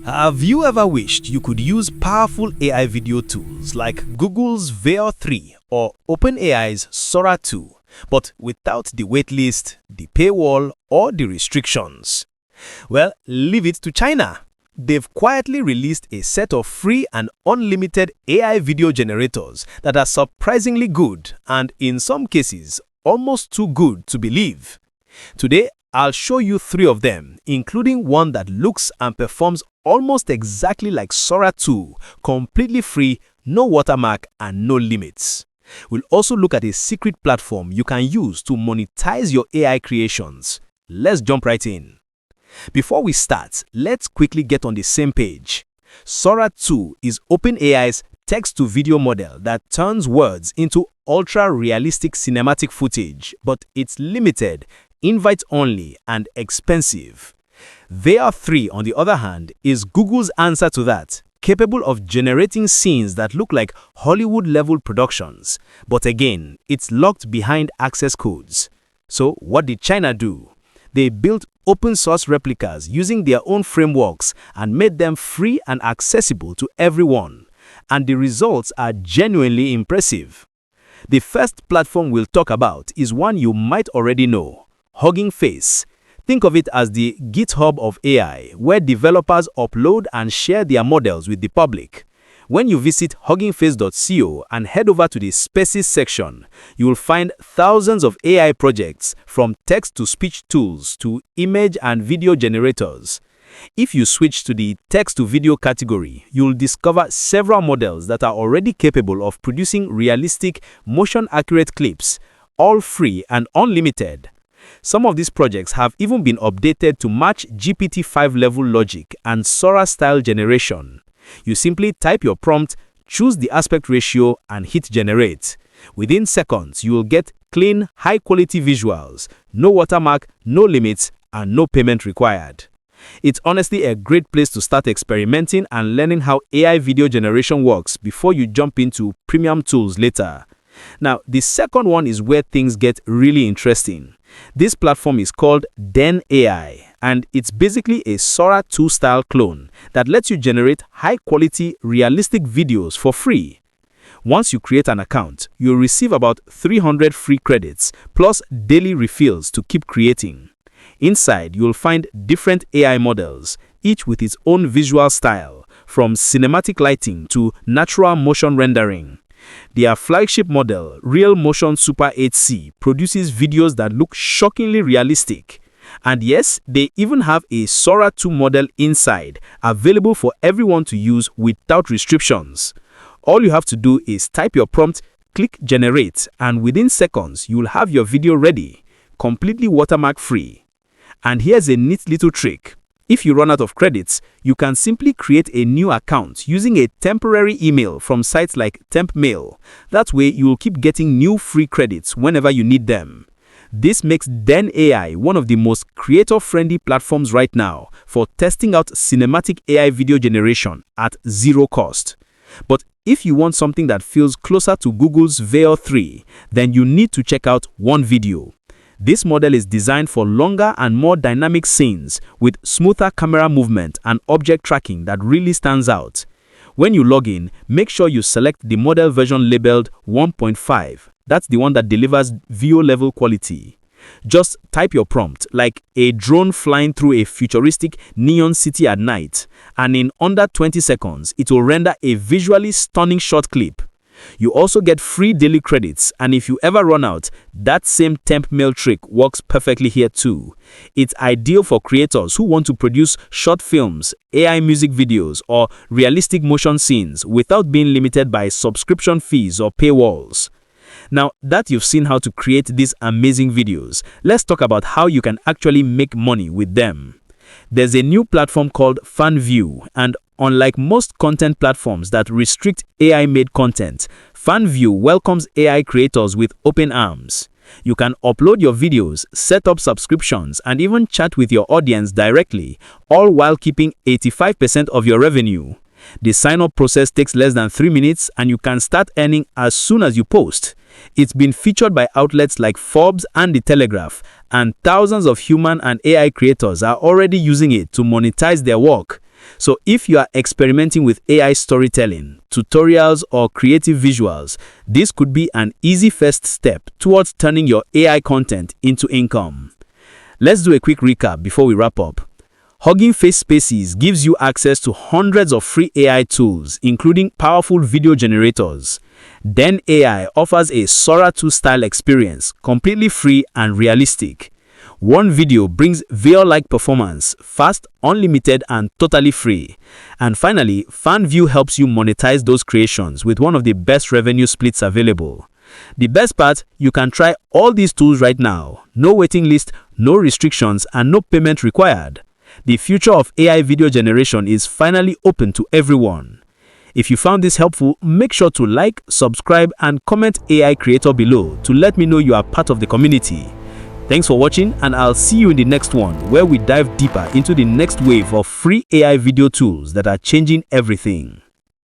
Have you ever wished you could use powerful AI video tools like Google's Veo 3 or OpenAI's Sora 2, but without the waitlist, the paywall, or the restrictions? Well, leave it to China. They've quietly released a set of free and unlimited AI video generators that are surprisingly good and, in some cases, almost too good to believe. Today, I'll show you 3 of them, including one that looks and performs almost exactly like Sora 2, completely free, no watermark, and no limits. We'll also look at a secret platform you can use to monetize your AI creations. Let's jump right in. Before we start, let's quickly get on the same page. Sora 2 is OpenAI's text-to-video model that turns words into ultra-realistic cinematic footage, but it's limited, invite-only, and expensive. Veo 3, on the other hand, is Google's answer to that, capable of generating scenes that look like Hollywood-level productions. But again, it's locked behind access codes. So what did China do? They built open-source replicas using their own frameworks and made them free and accessible to everyone. And the results are genuinely impressive. The first platform we'll talk about is one you might already know, Hugging Face. Think of it as the GitHub of AI, where developers upload and share their models with the public. When you visit huggingface.co and head over to the Spaces section, you will find thousands of AI projects, from text-to-speech tools to image and video generators. If you switch to the text-to-video category, you'll discover several models that are already capable of producing realistic, motion-accurate clips, all free and unlimited. Some of these projects have even been updated to match GPT-5 level logic and Sora style generation. You simply type your prompt, choose the aspect ratio, and hit generate. Within seconds, you will get clean, high-quality visuals, no watermark, no limits, and no payment required. It's honestly a great place to start experimenting and learning how AI video generation works before you jump into premium tools later. Now, the second one is where things get really interesting. This platform is called Den AI, and it's basically a Sora 2 style clone that lets you generate high-quality, realistic videos for free. Once you create an account, you'll receive about 300 free credits, plus daily refills to keep creating. Inside, you'll find different AI models, each with its own visual style, from cinematic lighting to natural motion rendering. Their flagship model, Real Motion Super 8C, produces videos that look shockingly realistic. And yes, they even have a Sora 2 model inside, available for everyone to use without restrictions. All you have to do is type your prompt, click generate, and within seconds, you'll have your video ready, completely watermark free. And here's a neat little trick. If you run out of credits, you can simply create a new account using a temporary email from sites like TempMail. That way, you will keep getting new free credits whenever you need them. This makes Den AI one of the most creator-friendly platforms right now for testing out cinematic AI video generation at zero cost. But if you want something that feels closer to Google's Veo 3, then you need to check out OneVideo. This model is designed for longer and more dynamic scenes with smoother camera movement and object tracking that really stands out. When you log in, make sure you select the model version labeled 1.5. That's the one that delivers Veo level quality. Just type your prompt, like a drone flying through a futuristic neon city at night, and in under 20 seconds, it will render a visually stunning short clip. You also get free daily credits, and if you ever run out, that same temp mail trick works perfectly here too. It's ideal for creators who want to produce short films, AI music videos, or realistic motion scenes without being limited by subscription fees or paywalls. Now that you've seen how to create these amazing videos, let's talk about how you can actually make money with them. There's a new platform called FanView, and unlike most content platforms that restrict AI-made content, FanView welcomes AI creators with open arms. You can upload your videos, set up subscriptions, and even chat with your audience directly, all while keeping 85% of your revenue. The sign-up process takes less than 3 minutes, and you can start earning as soon as you post. It's been featured by outlets like Forbes and The Telegraph, and thousands of human and AI creators are already using it to monetize their work. So if you are experimenting with AI storytelling, tutorials, or creative visuals, this could be an easy first step towards turning your AI content into income. Let's do a quick recap before we wrap up. Hugging Face Spaces gives you access to hundreds of free AI tools, including powerful video generators. Then AI offers a Sora 2 style experience, completely free and realistic. OneVideo brings Veo-like performance, fast, unlimited, and totally free. And finally, FanView helps you monetize those creations with one of the best revenue splits available. The best part, you can try all these tools right now. No waiting list, no restrictions, and no payment required. The future of AI video generation is finally open to everyone. If you found this helpful, make sure to like, subscribe, and comment AI Creator below to let me know you are part of the community. Thanks for watching, and I'll see you in the next one where we dive deeper into the next wave of free AI video tools that are changing everything.